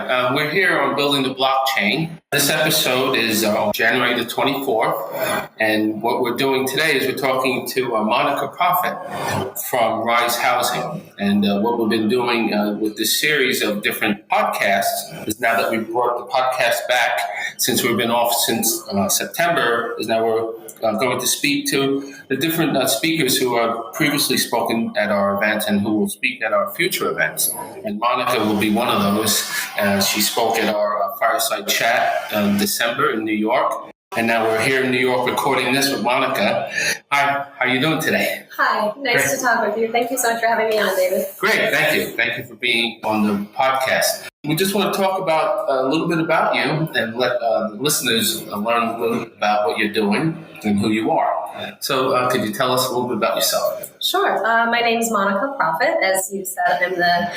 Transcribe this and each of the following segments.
We're here on Building the Blockchain. This episode is January the 24th, and what we're doing today is we're talking to Monika Proffitt from Rise Housing. And what we've been doing with this series of different podcasts is now that we've brought the podcast back, since we've been off since September, is now we're going to speak to the different speakers who have previously spoken at our event and who will speak at our future events. And Monika will be one of those. She spoke at our fireside chat in December in New York. And now we're here in New York recording this with Monika. Hi, how are you doing today? Hi, nice to talk with you. Thank you so much for having me on, David. Great, thank you. Thank you for being on the podcast. We just want to talk about a little bit about you and let the listeners learn a little bit about what you're doing and who you are. So could you tell us a little bit about yourself? Sure. My name is Monika Proffitt. As you said, I'm the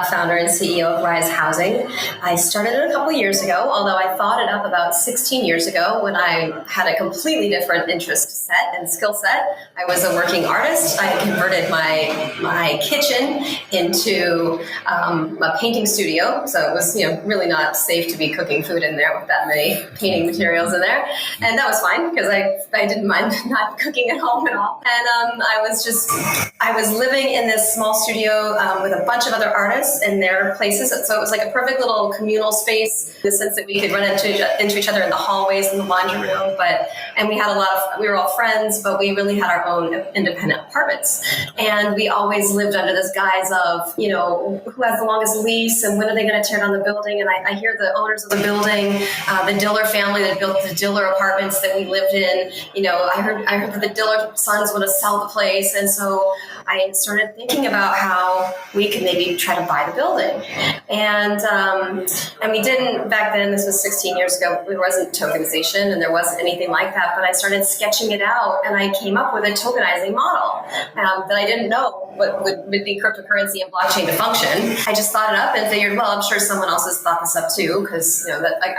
founder and CEO of Rise Housing. I started it a couple years ago, although I thought it up about 16 years ago when I had a completely different interest set and skill set. I was a working artist. I converted my kitchen into a painting studio. So it was really not safe to be cooking food in there with that many painting materials in there. And that was fine because I didn't mind not cooking at home at all. And I was living in this small studio with a bunch of other artists in their places. So it was like a perfect little communal space in the sense that we could run into each other in the hallways and the laundry room. And we had we were all friends, but we really had our own independent apartments. And we always lived under this guise of, who has the longest lease and when are they going to tear down the building? And I hear the owners of the building, the Diller family that built the Diller apartments that we lived in, I heard that the Diller sons want to sell the place. And so I started thinking about how we could maybe try to buy the building. And we didn't, back then, this was 16 years ago, there wasn't tokenization and there wasn't anything like that, but I started sketching it out and I came up with a tokenizing model that I didn't know what would be cryptocurrency and blockchain to function. I just thought it up and figured, well, I'm sure someone else has thought this up too, because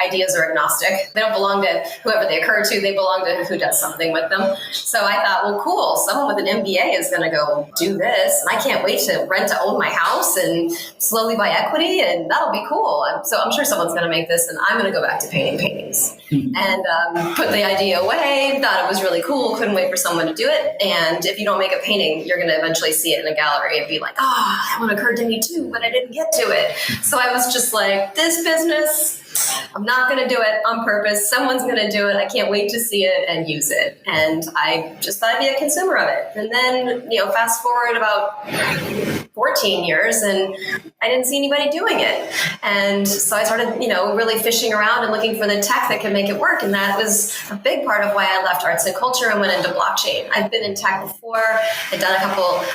ideas are agnostic. They don't belong to whoever they occur to, they belong to who does something with them. So I thought, well, cool, someone with an MBA is going to go do this, and I can't wait to rent to own my house and slowly buy equity, and that'll be cool. So I'm sure someone's going to make this, and I'm going to go back to painting paintings. And put the idea away, thought it was really cool, couldn't wait for someone to do it. And if you don't make a painting, you're going to eventually see it in a gallery and be like, that one occurred to me too, but I didn't get to it. So I was just like, this business, I'm not going to do it on purpose. Someone's going to do it. I can't wait to see it and use it. And I just thought I'd be a consumer of it. And then, fast forward about 14 years and I didn't see anybody doing it. And so I started, really fishing around and looking for the tech that could make it work. And that was a big part of why I left arts and culture and went into blockchain. I've been in tech before. I'd done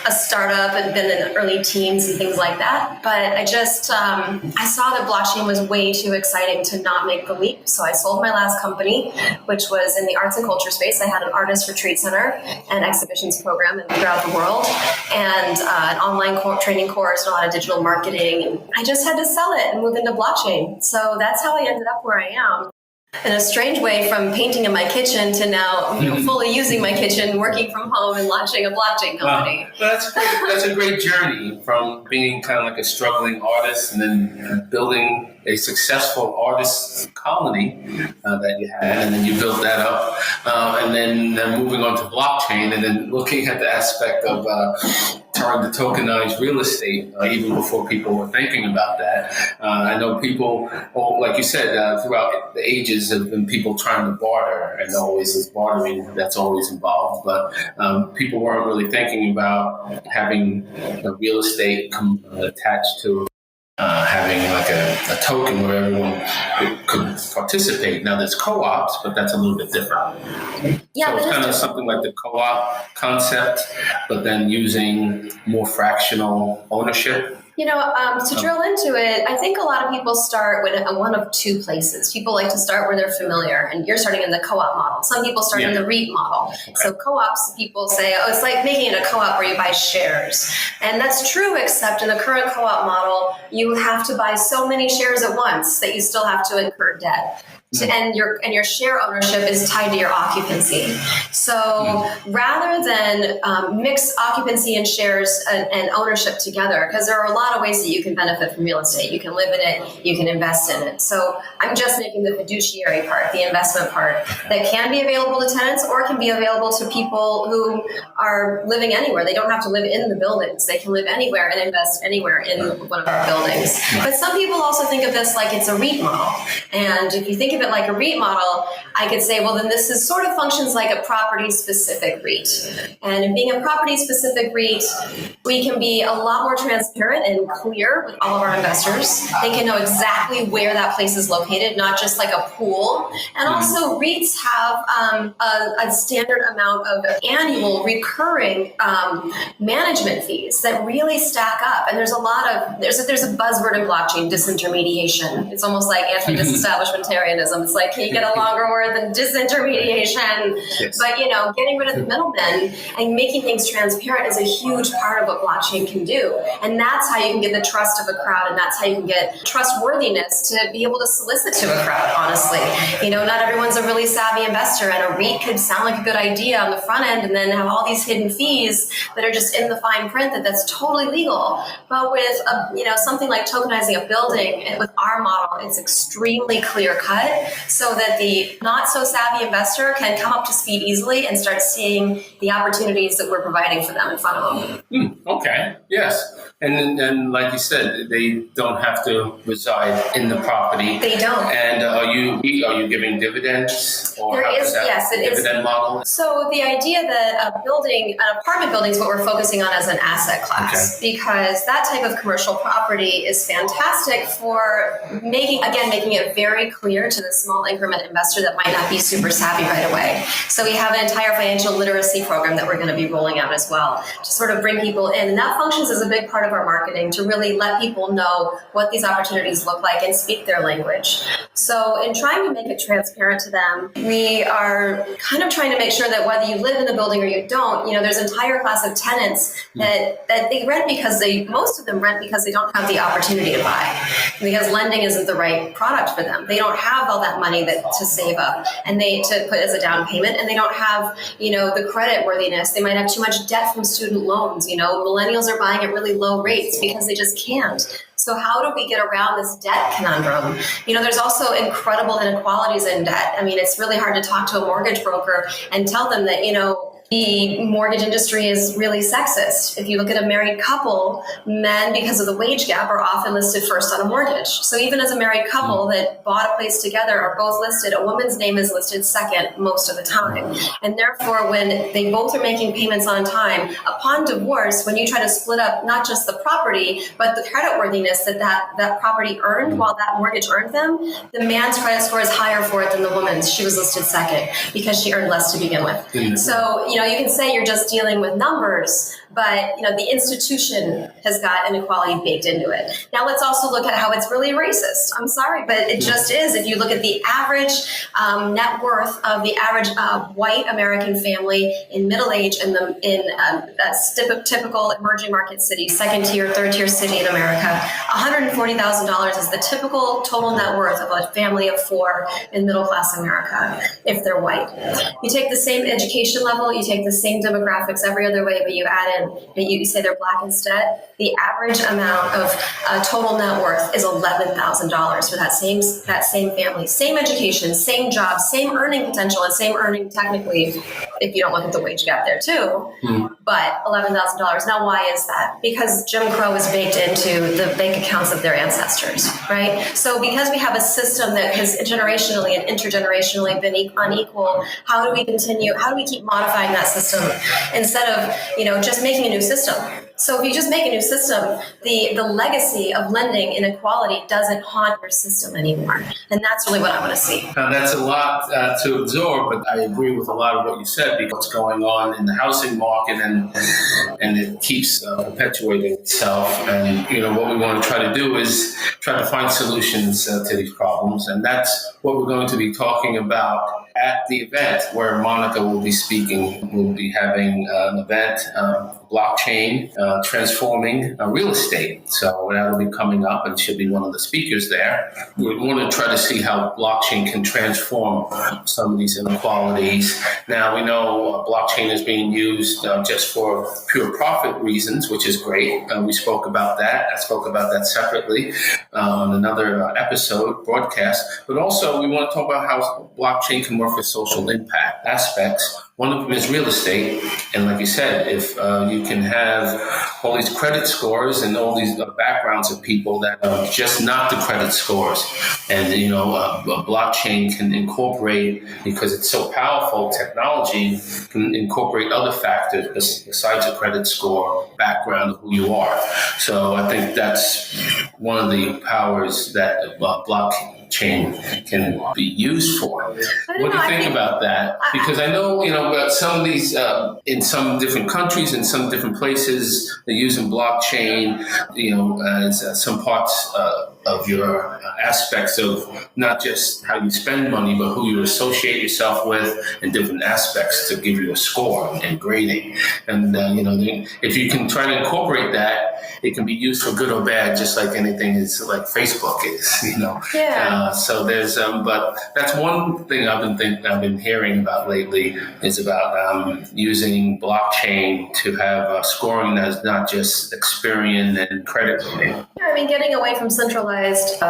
a startup and been in early teens and things like that. But I just, I saw that blockchain was way too exciting to not make the leap. So I sold my last company, which was in the arts and culture space. I had an artist retreat center and exhibitions program throughout the world and an online training course and a lot of digital marketing. And I just had to sell it and move into blockchain. So that's how I ended up where I am. In a strange way, from painting in my kitchen to now fully using my kitchen, working from home and launching a blockchain company. Well, that's great. That's a great journey from being kind of like a struggling artist and then building a successful artist colony that you had, and then you built that up, and then moving on to blockchain, and then looking at the aspect of trying to tokenize real estate even before people were thinking about that. I know people, like you said, throughout the ages have been people trying to barter, and always is bartering that's always involved, but people weren't really thinking about having real estate attached to having like a token where everyone could participate. Now there's co-ops, but that's a little bit different. Yeah, so it's kind of something like the co-op concept, but then using more fractional ownership. To drill into it, I think a lot of people start with one of two places. People like to start where they're familiar, and you're starting in the co-op model. Some people start in the REIT model. Okay. So co-ops, people say, it's like making it a co-op where you buy shares. And that's true, except in the current co-op model, you have to buy so many shares at once that you still have to incur debt. and your share ownership is tied to your occupancy. So rather than mix occupancy and shares and ownership together, because there are a lot of ways that you can benefit from real estate. You can live in it, you can invest in it. So I'm just making the fiduciary part, the investment part, that can be available to tenants or can be available to people who are living anywhere. They don't have to live in the buildings. They can live anywhere and invest anywhere in one of our buildings. But some people also think of this like it's a REIT model. And if you think of it like a REIT model, I could say, well, then this is sort of functions like a property-specific REIT. And in being a property-specific REIT, we can be a lot more transparent and clear with all of our investors. They can know exactly where that place is located, not just like a pool. And also REITs have a standard amount of annual recurring management fees that really stack up. And there's a buzzword in blockchain, disintermediation. It's almost like anti-disestablishmentarianism. It's like, can you get a longer word than disintermediation? Yes. But, getting rid of the middlemen and making things transparent is a huge part of what blockchain can do. And that's how you can get the trust of a crowd, and that's how you can get trustworthiness to be able to solicit to a crowd, honestly. Not everyone's a really savvy investor, and a REIT could sound like a good idea on the front end and then have all these hidden fees that are just in the fine print that's totally legal. But with something like tokenizing a building, and with our model, it's extremely clear cut so that the not so savvy investor can come up to speed easily and start seeing the opportunities that we're providing for them in front of them. Okay. Yes. And like you said, they don't have to reside in the property. They don't. And are you giving dividends? Or There is, yes, it is. Dividend model? So the idea that an apartment building is what we're focusing on as an asset class, because that type of commercial property is fantastic for making it very clear to the small increment investor that might not be super savvy right away. So we have an entire financial literacy program that we're going to be rolling out as well to sort of bring people in. And that functions as a big part of our marketing to really let people know what these opportunities look like and speak their language. So in trying to make it transparent to them, we are kind of trying to make sure that whether you live in the building or you don't, there's an entire class of tenants that they rent most of them rent because they don't have the opportunity to buy, because lending isn't the right product for them. They don't have all that money to save up and to put as a down payment, and they don't have, the credit worthiness. They might have too much debt from student loans. Millennials are buying at really low rates because they just can't. So how do we get around this debt conundrum? There's also incredible inequalities in debt. I mean, it's really hard to talk to a mortgage broker and tell them that, the mortgage industry is really sexist. If you look at a married couple, men, because of the wage gap, are often listed first on a mortgage. So even as a married couple that bought a place together are both listed, a woman's name is listed second most of the time. And therefore, when they both are making payments on time, upon divorce, when you try to split up not just the property, but the creditworthiness that property earned while that mortgage earned them, the man's credit score is higher for it than the woman's. She was listed second because she earned less to begin with. So, you can say you're just dealing with numbers, but the institution has got inequality baked into it. Now let's also look at how it's really racist. I'm sorry, but it just is. If you look at the average net worth of the average white American family in middle age in a typical emerging market city, second tier, third tier city in America, $140,000 is the typical total net worth of a family of four in middle class America if they're white. You take the same education level, you take the same demographics every other way, but you add in, you say they're black instead, the average amount of total net worth is $11,000 for that same family. Same education, same job, same earning potential, and same earning technically, if you don't look at the wage gap there too, but $11,000. Now, why is that? Because Jim Crow is baked into the bank accounts of their ancestors, right? So because we have a system that has generationally and intergenerationally been unequal, how do we keep modifying that system instead of, just making a new system? So if you just make a new system, the legacy of lending inequality doesn't haunt your system anymore. And that's really what I want to see. Now, that's a lot to absorb, but I agree with a lot of what you said, because what's going on in the housing market and it keeps perpetuating itself. And, what we want to try to do is try to find solutions to these problems. And that's what we're going to be talking about at the event where Monika will be speaking. We'll be having an event, blockchain transforming real estate. So that'll be coming up and should be one of the speakers there. We want to try to see how blockchain can transform some of these inequalities. Now, we know blockchain is being used just for pure profit reasons, which is great. We spoke about that. I spoke about that separately on another episode, broadcast. But also, we want to talk about how blockchain can work with social impact aspects. One of them is real estate. And like you said, if you can have all these credit scores and all these backgrounds of people that are just not the credit scores. And, you know, a blockchain can incorporate, because it's so powerful, technology can incorporate other factors besides a credit score, background of who you are. So I think that's one of the powers that blockchain can be used for. What do you think about that? Because I know, you know, some of these, in some different countries, in some different places, they're using blockchain, you know, as some parts of your aspects of not just how you spend money, but who you associate yourself with and different aspects to give you a score and grading. And, you know, if you can try to incorporate that, it can be used for good or bad, just like anything is, like Facebook is, you know. Yeah. So there's, but that's one thing I've been hearing about lately is about using blockchain to have scoring that's not just Experian and credit rating. Yeah, I mean, getting away from centralized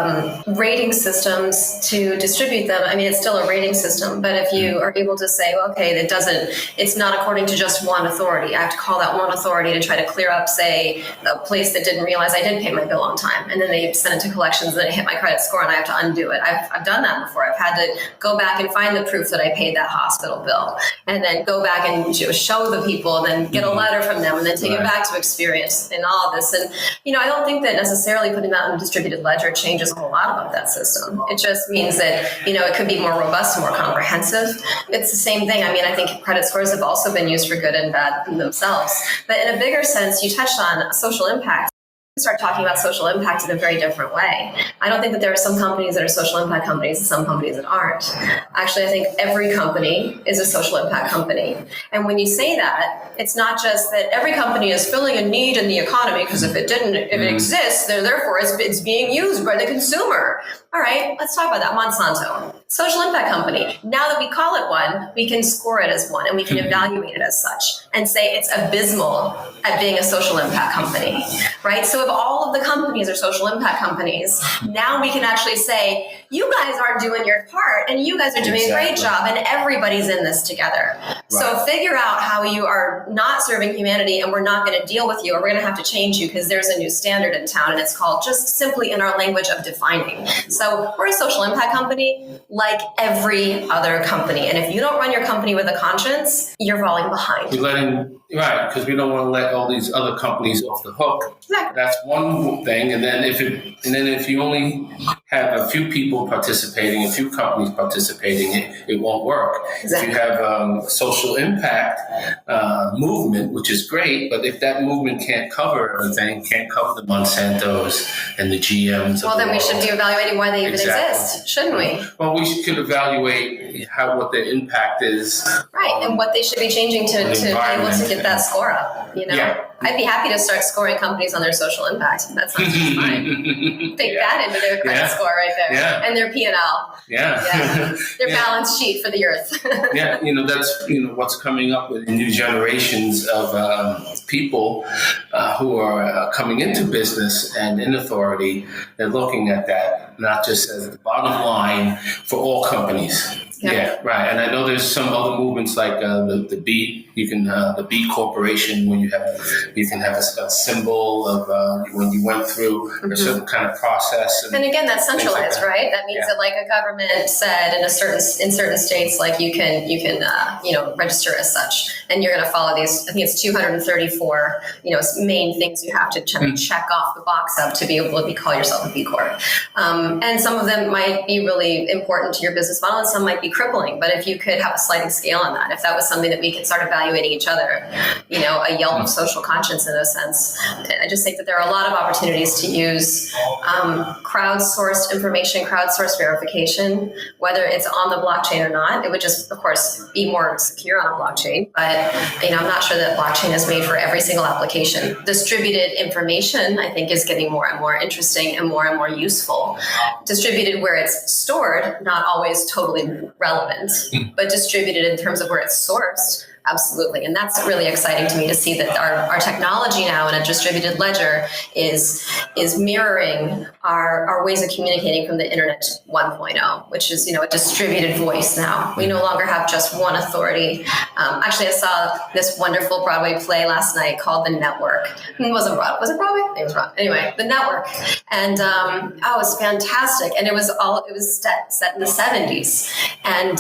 rating systems to distribute them. I mean, it's still a rating system, but if you are able to say, well, okay, it's not according to just one authority. I have to call that one authority to try to clear up, say, a place that didn't realize I did pay my bill on time, and then they send it to collections, and then it hit my credit score, and I have to undo it. I've done that before. I've had to go back and find the proof that I paid that hospital bill, and then go back and show the people, and then get a letter from them, and then take it back to Experience and all of this. And, you know, I don't think that necessarily putting that in a distributed ledger changes a whole lot about that system. It just means that, you know, it could be more robust, more comprehensive. It's the same thing. I mean, I think credit scores have also been used for good and bad themselves. But in a bigger sense, you touched on social impact. Start talking about social impact in a very different way. I don't think that there are some companies that are social impact companies and some companies that aren't. Actually, I think every company is a social impact company. And when you say that, it's not just that every company is filling a need in the economy, because if it exists, therefore it's being used by the consumer. All right, let's talk about that. Monsanto, social impact company. Now that we call it one, we can score it as one, and we can evaluate it as such and say it's abysmal at being a social impact company, right? So if all of the companies are social impact companies, now we can actually say, you guys aren't doing your part, and you guys are doing a great job, and everybody's in this together. Right. So figure out how you are not serving humanity, and we're not going to deal with you, or we're going to have to change you because there's a new standard in town, and it's called, just simply in our language of defining. So we're a social impact company like every other company. And if you don't run your company with a conscience, you're falling behind. Right, because we don't want to let all these other companies off the hook. Exactly. That's one thing. And then if you only have a few people participating, a few companies participating, it won't work. Exactly. If you have a social impact movement, which is great, but if that movement can't cover everything, can't cover the Monsantos and the GMs. Well, then we should be evaluating why they even exist, shouldn't we? Well, we could evaluate what their impact is. Right, and what they should be changing to be able to get that score up. You know, yeah. I'd be happy to start scoring companies on their social impact. That's not just fine. Take that into their credit score right there, and their P&L. Their balance sheet for the earth. That's what's coming up with new generations of people who are coming into business and in authority. They're looking at that not just as the bottom line for all companies. Yeah, right. And I know there's some other movements like the B. The B Corporation, when you can have a symbol of when you went through a certain kind of process. And again, that's centralized, like right? That means that like a government said in certain states, like you can register as such, and you're going to follow these. I think it's 234 main things you have to check off the box of to be able to call yourself a B Corp. And some of them might be really important to your business model, and some might be crippling. But if you could have a sliding scale on that, if that was something that we could start evaluating each other, you know, a Yelp of social conscience in a sense. I just think that there are a lot of opportunities to use crowdsourced information, crowdsourced verification, whether it's on the blockchain or not. It would just, of course, be more secure on a blockchain. But, you know, I'm not sure that blockchain is made for every single application. Distributed information, I think, is getting more and more interesting and more useful. Distributed where it's stored, not always totally relevant, but distributed in terms of where it's sourced. Absolutely. And that's really exciting to me to see that our technology now in a distributed ledger is mirroring our ways of communicating from the Internet 1.0, which is, you know, a distributed voice now. We no longer have just one authority. Actually, I saw this wonderful Broadway play last night called The Network. It wasn't Broadway. Was it Broadway? It was Broadway. Anyway, The Network. And it was fantastic. And it was set in the 70s. And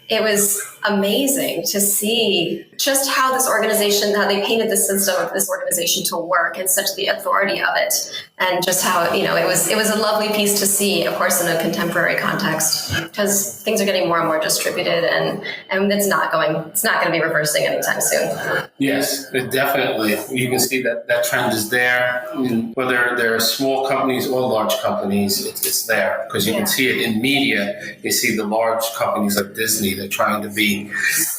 it was amazing to see just how this organization, how they painted the system of this organization to work and such the authority of it, and just how, you know, it was a lovely piece to see, of course, in a contemporary context, because things are getting more and more distributed, and it's not going to be reversing anytime soon. Yes, it definitely. You can see that trend is there. I mean, whether they're small companies or large companies, it's there, because you can see it in media. You see the large companies like Disney, they're trying to be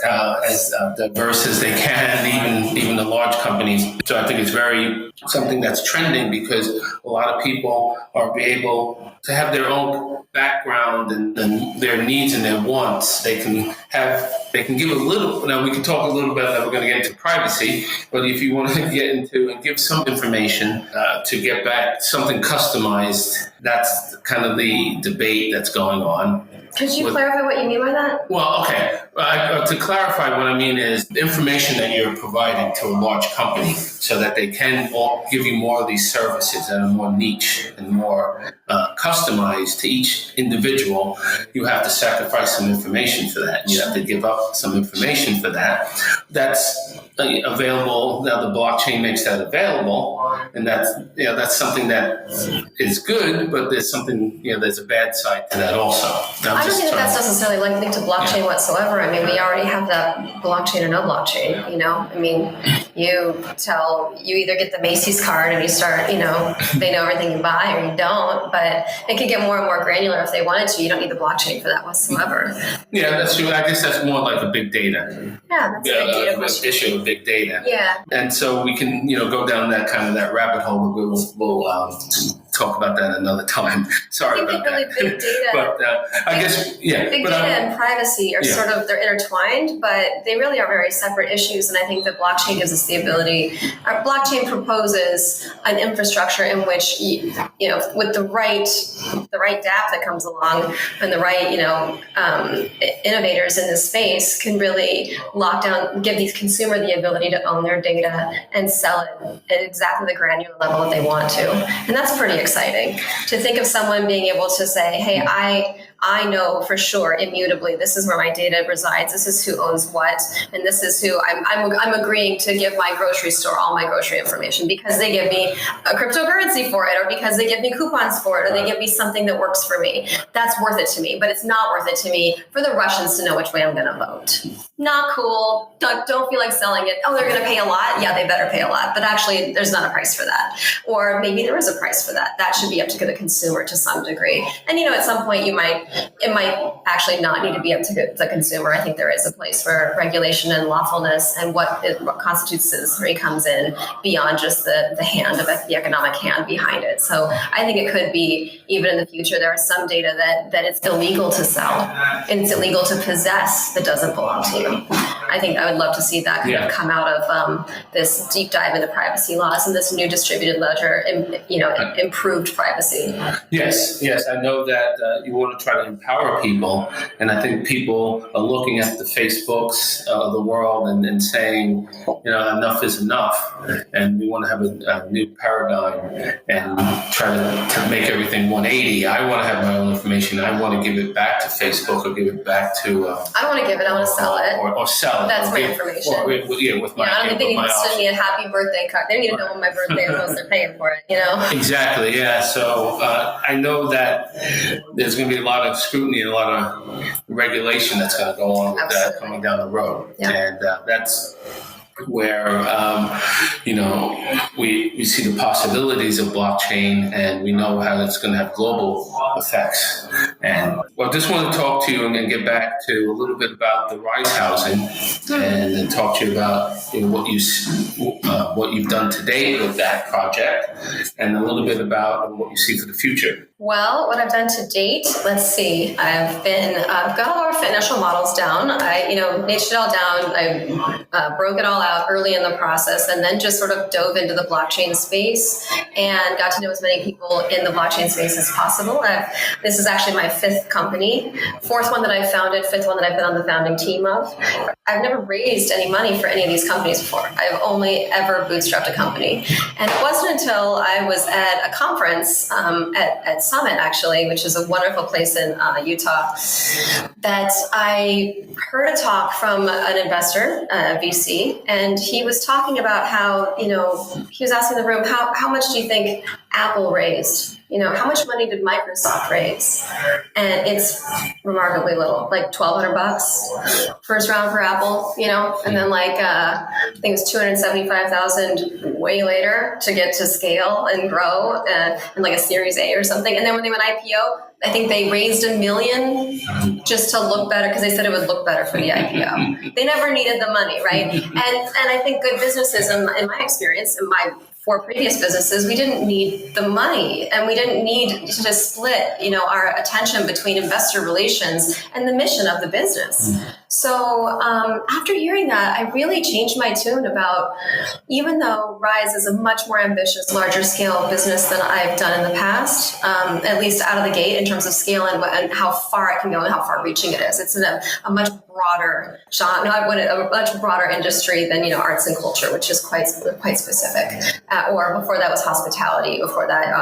as diverse as they can, even the large companies. So I think it's very something that's trending, because a lot of people are able to have their own background and their needs and their wants. They can give a little. Now we can talk a little bit. We're going to get into privacy, but if you want to get into and give some information to get back something customized, that's kind of the debate that's going on. Could you clarify what you mean by that? Well, okay. To clarify, what I mean is information that you're providing to a large company so that they can give you more of these services that are more niche and more customized to each individual. You have to sacrifice some information for that. You have to give up some information for that. That's available. Now the blockchain makes that available, and that's something that is good, but there's something, there's a bad side to that also. I don't think that's necessarily linked to blockchain whatsoever. I mean, we already have that blockchain or no blockchain, I mean, you either get the Macy's card and you start, they know everything you buy, or you don't, but it could get more and more granular if they wanted to. You don't need the blockchain for that whatsoever. Yeah, that's true. I guess that's more like a big data. Yeah, that's a big data question. Issue of big data. Yeah. And so we can, go down that rabbit hole. We'll talk about that another time. Sorry about that. Big data. But I guess, big data and privacy are they're intertwined, but they really are very separate issues. And I think that blockchain gives us the ability. Our blockchain proposes an infrastructure in which, with the right DApp that comes along and the right, innovators in this space can really lock down, give these consumer the ability to own their data and sell it at exactly the granular level that they want to. And that's pretty exciting to think of someone being able to say, hey, I know for sure, immutably, this is where my data resides. This is who owns what, and this is who I'm agreeing to give my grocery store all my grocery information because they give me a cryptocurrency for it, or because they give me coupons for it, or they give me something that works for me. That's worth it to me, but it's not worth it to me for the Russians to know which way I'm going to vote. Not cool. Don't feel like selling it. Oh, they're going to pay a lot. Yeah, they better pay a lot, but actually, there's not a price for that, or maybe there is a price for that. That should be up to the consumer to some degree. And at some point, it might actually not need to be up to the consumer. I think there is a place where regulation and lawfulness and what constitutes citizenry comes in beyond just the hand of the economic hand behind it. So I think it could be, even in the future, there is some data that it's illegal to sell and it's illegal to possess that doesn't belong to you. I think I would love to see that kind of come out of this deep dive into privacy laws and this new distributed ledger, improved privacy. Yes. I know that you want to try to empower people, and I think people are looking at the Facebooks of the world and saying, enough is enough, and we want to have a new paradigm and try to make everything 180. I want to have my own information. I want to give it back to Facebook or give it back to. I don't want to give it. I want to sell it. Or sell That's my information. With my. I don't think they need to send me a office. happy birthday card. They don't need to know when my birthday is unless they're paying for it. Exactly. Yeah. So I know that there's going to be a lot of scrutiny and a lot of regulation that's going to go on with that coming down the road, and that's where we see the possibilities of blockchain, and we know how it's going to have global effects. And well, I just want to talk to you and get back to a little bit about the Rise Housing, and then talk to you about what you've done to date with that project, and a little bit about what you see for the future. Well, what I've done to date, let's see. I've got all our financial models down. I niched it all down. I broke it all out early in the process, and then just sort of dove into the blockchain space and got to know as many people in the blockchain space as possible. This is actually my fifth company, fourth one that I founded, fifth one that I've been on the founding team of. I've never raised any money for any of these companies before. I've only ever bootstrapped a company. And it wasn't until I was at a conference at Summit, actually, which is a wonderful place in Utah, that I heard a talk from an investor, a VC, and he was talking about how, he was asking the room, how much do you think Apple raised? How much money did Microsoft raise? And it's remarkably little, like $1,200 first round for Apple, and then I think it was 275,000 way later to get to scale and grow and like a Series A or something. And then when they went IPO, I think they raised $1 million just to look better because they said it would look better for the IPO. They never needed the money, right? And I think good businesses, in my experience, in my 4 previous businesses, we didn't need the money, and we didn't need to split, our attention between investor relations and the mission of the business. So after hearing that, I really changed my tune about, even though Rise is a much more ambitious, larger scale business than I've done in the past, at least out of the gate in terms of scale and how far it can go and how far reaching it is. It's in a much broader genre, a much broader industry than arts and culture, which is quite specific. Or before that was hospitality, before that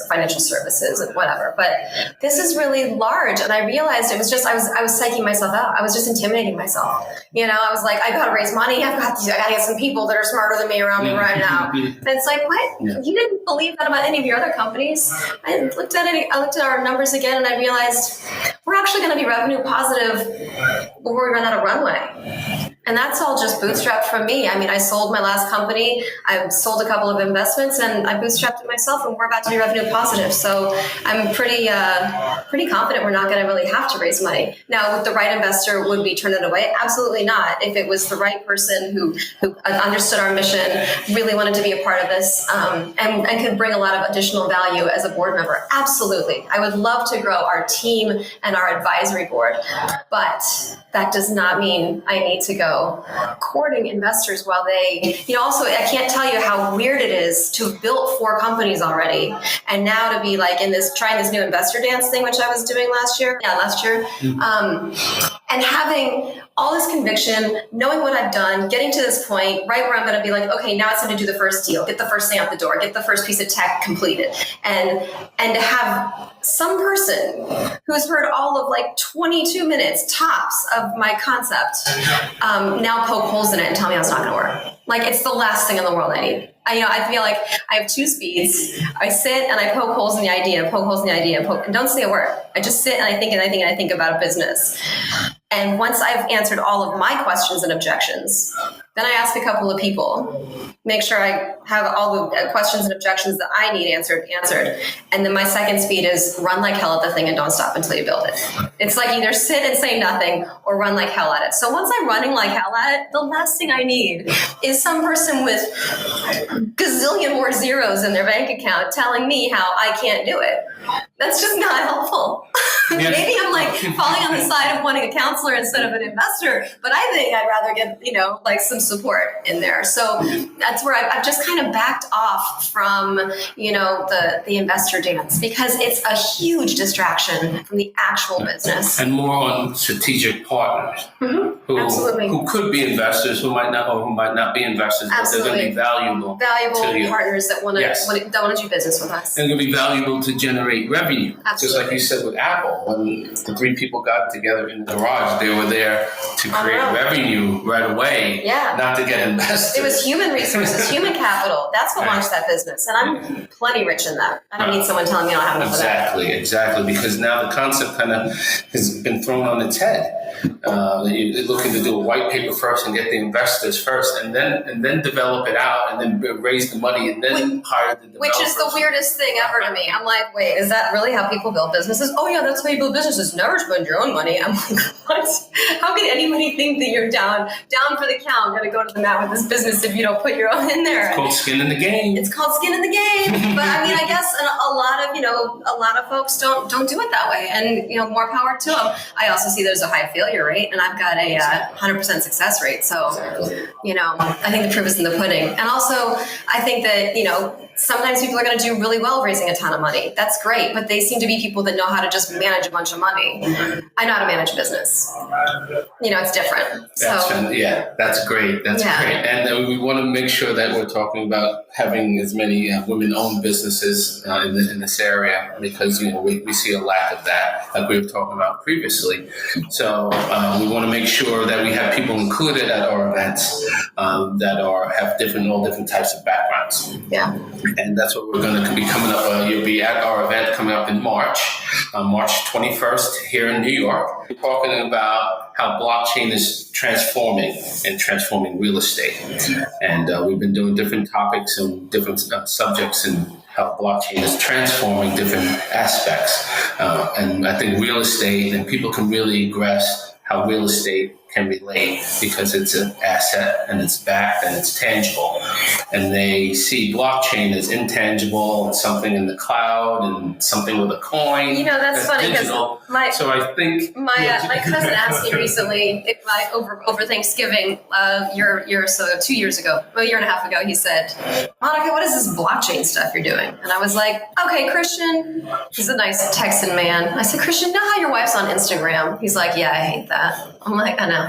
financial services and whatever. But this is really large, and I realized it was just I was psyching myself out. I was just intimidating myself. I was like, I gotta raise money. I gotta get some people that are smarter than me around me right now. And it's like, what? Yeah. You didn't believe that about any of your other companies? I looked at our numbers again, and I realized we're actually going to be revenue positive before we run out of runway. And that's all just bootstrapped from me. I mean, I sold my last company, I sold a couple of investments, and I bootstrapped it myself, and we're about to be revenue positive. So I'm pretty confident we're not going to really have to raise money. Now, would the right investor would we turn it away? Absolutely not. If it was the right person who understood our mission, really wanted to be a part of this, and could bring a lot of additional value as a board member, absolutely. I would love to grow our team and our advisory board, but that does not mean I need to go courting investors while they, also I can't tell you how weird it is to have built 4 companies already and now to be trying this new investor dance thing, which I was doing last year. And having all this conviction, knowing what I've done, getting to this point, right where I'm going to be like, okay, now it's time to do the first deal, get the first thing out the door, get the first piece of tech completed. And to have some person who's heard all of 22 minutes tops of my concept now poke holes in it and tell me how it's not going to work. It's the last thing in the world I need. I feel like I have 2 speeds. I sit and I poke holes in the idea, and don't say a word. I just sit and I think about a business. And once I've answered all of my questions and objections, then I ask a couple of people, make sure I have all the questions and objections that I need answered. And then my second speed is run like hell at the thing and don't stop until you build it. It's either sit and say nothing or run like hell at it. So once I'm running like hell at it, the last thing I need is some person with gazillion more zeros in their bank account telling me how I can't do it. That's just not helpful. Yes. Maybe I'm falling on the side of wanting a counselor instead of an investor, but I think I'd rather get, some support in there. So that's where I've just kind of backed off from, the investor dance, because it's a huge distraction from the actual business. And more on strategic partners who could be investors, who might not be investors, but they're going to be valuable partners that want to do business with us. And going to be valuable to generate revenue. Absolutely. Just like you said with Apple. when the three people got together in the garage, they were there to create revenue right away, not to get investors. It was human resources, human capital. That's what launched that business. And I'm plenty rich in that. I don't need someone telling me I don't have enough of that. Exactly. Because now the concept kind of has been thrown on its head. You're looking to do a white paper first and get the investors first, and then develop it out, and then raise the money, and then hire the developers. Which is the weirdest thing ever to me. I'm like, wait, is that really how people build businesses? Oh yeah, that's how you build businesses. Never spend your own money. I'm like, what? How can anybody think that you're down for the count, going to go to the mat with this business if you don't put your own in there? It's called skin in the game. It's called skin in the game. But I mean, I guess a lot of folks don't do it that way, and more power to them. I also see there's a high failure rate, and I've got a 100% success rate. So, I think the proof is in the pudding. And also, I think that, sometimes people are going to do really well raising a ton of money. That's great. But they seem to be people that know how to just manage a bunch of money. I know how to manage business. It's different. That's great. That's great. And we want to make sure that we're talking about having as many women-owned businesses in this area, because, we see a lack of that, like we were talking about previously. So we want to make sure that we have people included at our events that have all different types of backgrounds. Yeah. And that's what we're going to be coming up. You'll be at our event coming up in March 21st here in New York. We're talking about how blockchain is transforming real estate. And we've been doing different topics and different subjects and how blockchain is transforming different aspects. And I think real estate, and people can really grasp how real estate can relate, because it's an asset and it's backed and it's tangible. And they see blockchain as intangible and something in the cloud and something with a coin. That's funny, because so I think my cousin asked me recently, over Thanksgiving, 2 years ago, a year and a half ago, he said, Monica, what is this blockchain stuff you're doing? And I was like, okay, Christian. He's a nice Texan man. I said, Christian, you know how your wife's on Instagram? He's like, yeah, I hate that. I'm like, I know.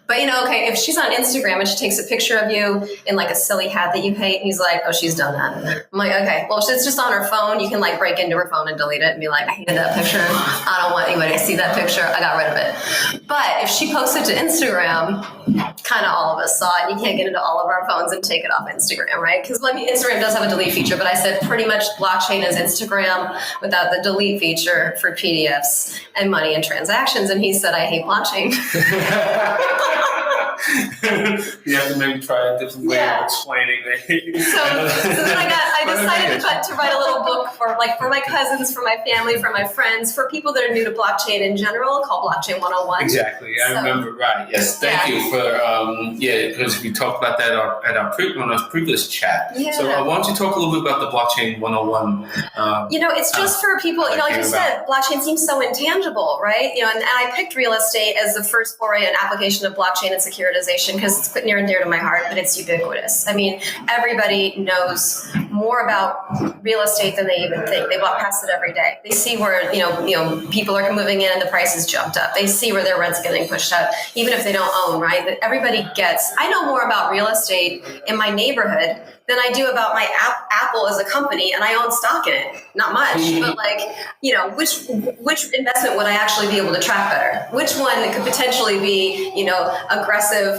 But okay, if she's on Instagram and she takes a picture of you in like a silly hat that you hate, he's like, oh, she's done that. I'm like, okay, well, if it's just on her phone, you can like break into her phone and delete it and be like, I hated that picture. I don't want anybody to see that picture. I got rid of it. But if she posts it to Instagram, kind of all of us saw it. You can't get into all of our phones and take it off Instagram, right? Because Instagram does have a delete feature, but I said pretty much blockchain is Instagram without the delete feature for PDFs and money and transactions. And he said, I hate blockchain. You have to maybe try a different way of explaining it. So then I decided to write a little book for my cousins, for my family, for my friends, for people that are new to blockchain in general, called Blockchain 101. Exactly. I remember, right. Yes. Thank you for, because we talked about that at our previous chat. Yeah. So why don't you talk a little bit about the Blockchain 101? It's just for people, like you said, blockchain seems so intangible, right? And I picked real estate as the first foray and application of blockchain and securitization because it's near and dear to my heart, but it's ubiquitous. I mean, everybody knows more about real estate than they even think. They walk past it every day. They see where, people are moving in and the prices jumped up. They see where their rent's getting pushed out, even if they don't own, right? But everybody gets, I know more about real estate in my neighborhood than I do about my Apple as a company, and I own stock in it. Not much, but which investment would I actually be able to track better? Which one could potentially be, aggressive,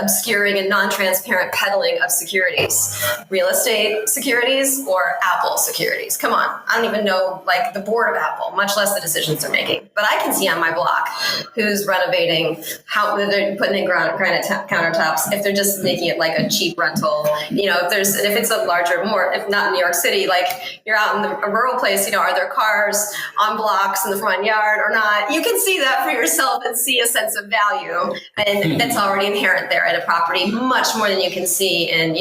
obscuring and non-transparent peddling of securities? Real estate securities or Apple securities? Come on, I don't even know the board of Apple, much less the decisions they're making. But I can see on my block who's renovating, how they're putting in granite countertops, if they're just making it like a cheap rental. If it's a larger, more, if not in New York City, you're out in a rural place, are there cars on blocks in the front yard or not? You can see that for yourself and see a sense of value. And that's already inherent there in a property, much more than you can see in,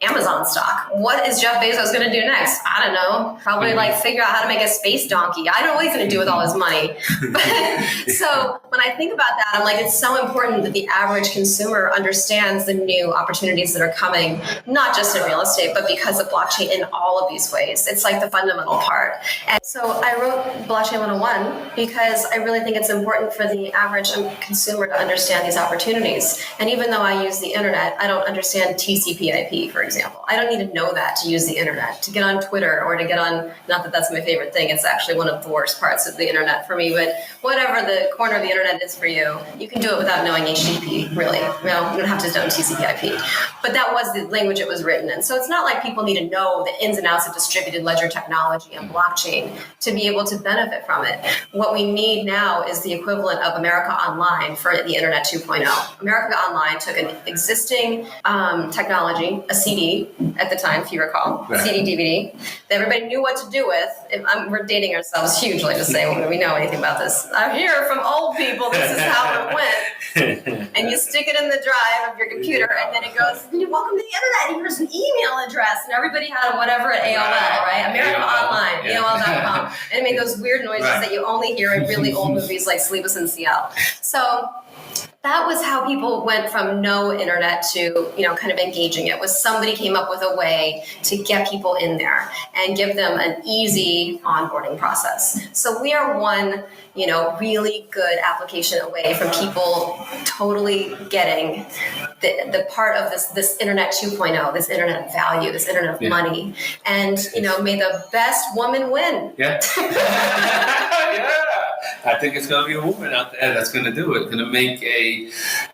Amazon stock. What is Jeff Bezos going to do next? I don't know. Probably figure out how to make a space donkey. I don't know what he's going to do with all his money. But when I think about that, I'm like, it's so important that the average consumer understands the new opportunities that are coming, not just in real estate, but because of blockchain in all of these ways. It's like the fundamental part. And so I wrote Blockchain 101 because I really think it's important for the average consumer to understand these opportunities. And even though I use the internet, I don't understand TCP/IP, for example. I don't need to know that to use the internet, to get on Twitter or to get on, not that that's my favorite thing, it's actually one of the worst parts of the internet for me, but whatever the corner of the internet is for you, you can do it without knowing HTTP, really. You don't have to know TCP/IP. But that was the language it was written in. So it's not like people need to know the ins and outs of distributed ledger technology and blockchain to be able to benefit from it. What we need now is the equivalent of America Online for the Internet 2.0. America Online took an existing technology, a CD at the time, if you recall, right. CD, DVD, that everybody knew what to do with. We're dating ourselves hugely to say we know anything about this. I hear from old people this is how it went. And you stick it in the drive of your computer, and then it goes, welcome to the internet, here's an email address, and everybody had whatever at AOL, right? America Online, AOL.com. And it made those weird noises that you only hear in really old movies like Sleepless in Seattle. So that was how people went from no internet to, kind of engaging it. Was somebody came up with a way to get people in there and give them an easy onboarding process. So we are one, really good application away from people totally getting the part of this internet 2.0, this internet value, this internet of money. And, may the best woman win. Yeah. Yeah. I think it's going to be a woman out there that's going to do it. Going to make a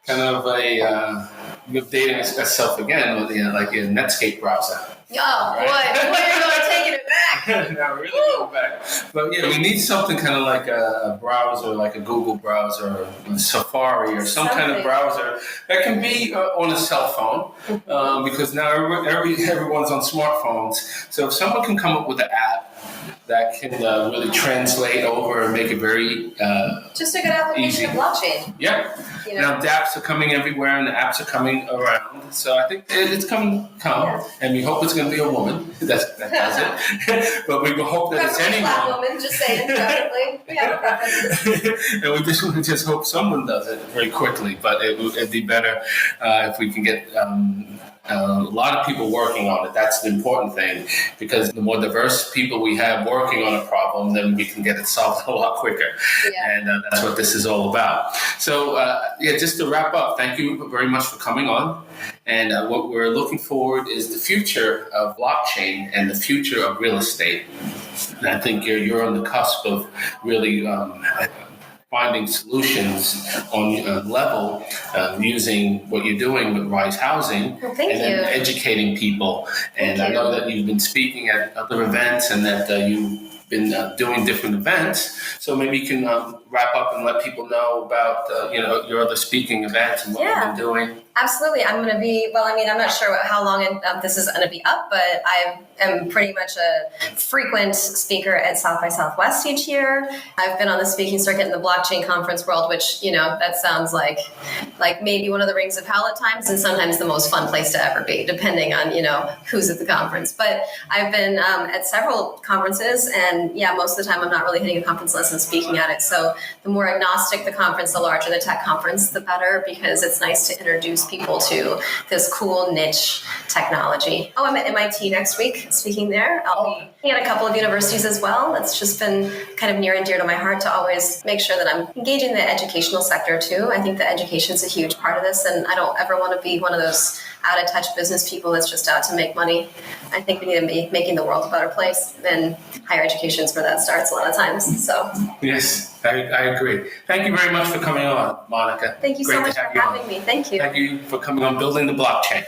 kind of updating herself again with like a Netscape browser. Oh, right? Boy, you're really taking it back. No, really going back. But yeah, we need something kind of like a browser, like a Google browser, or a Safari, or some kind of browser that can be on a cell phone, because now everyone's on smartphones. So if someone can come up with an app that can really translate over and make it very just a good application easy. Of blockchain. Yeah. Now dApps are coming everywhere, and the apps are coming around. So I think it's come, and we hope it's going to be a woman that does it. But we hope that it's anyone. Black woman, just saying, preferably. We have preferences. And we just hope someone does it very quickly. But it'd be better if we can get a lot of people working on it. That's the important thing, because the more diverse people we have working on a problem, then we can get it solved a lot quicker. Yeah. And that's what this is all about. So, just to wrap up, thank you very much for coming on. And what we're looking forward is the future of blockchain and the future of real estate. And I think you're on the cusp of really finding solutions on level using what you're doing with Rise Housing, then educating people. And I know that you've been speaking at other events, and that you've been doing different events. So maybe you can wrap up and let people know about your other speaking events and what you've been doing. Absolutely. I'm going to be, I'm not sure how long this is going to be up, but I am pretty much a frequent speaker at South by Southwest each year. I've been on the speaking circuit in the blockchain conference world, which, that sounds like maybe one of the rings of hell at times, and sometimes the most fun place to ever be, depending on, who's at the conference. But I've been at several conferences, and most of the time I'm not really hitting a conference list and speaking at it. So the more agnostic the conference, the larger the tech conference, the better, because it's nice to introduce people to this cool niche technology. I'm at MIT next week speaking there. I'll be at a couple of universities as well. It's just been kind of near and dear to my heart to always make sure that I'm engaging the educational sector too. I think that education is a huge part of this, and I don't ever want to be one of those out of touch business people that's just out to make money. I think we need to be making the world a better place, and higher education is where that starts a lot of times. So yes, I agree. Thank you very much for coming on, Monika. Thank you so much for having me. Thank you. Thank you for coming on Building the Blockchain.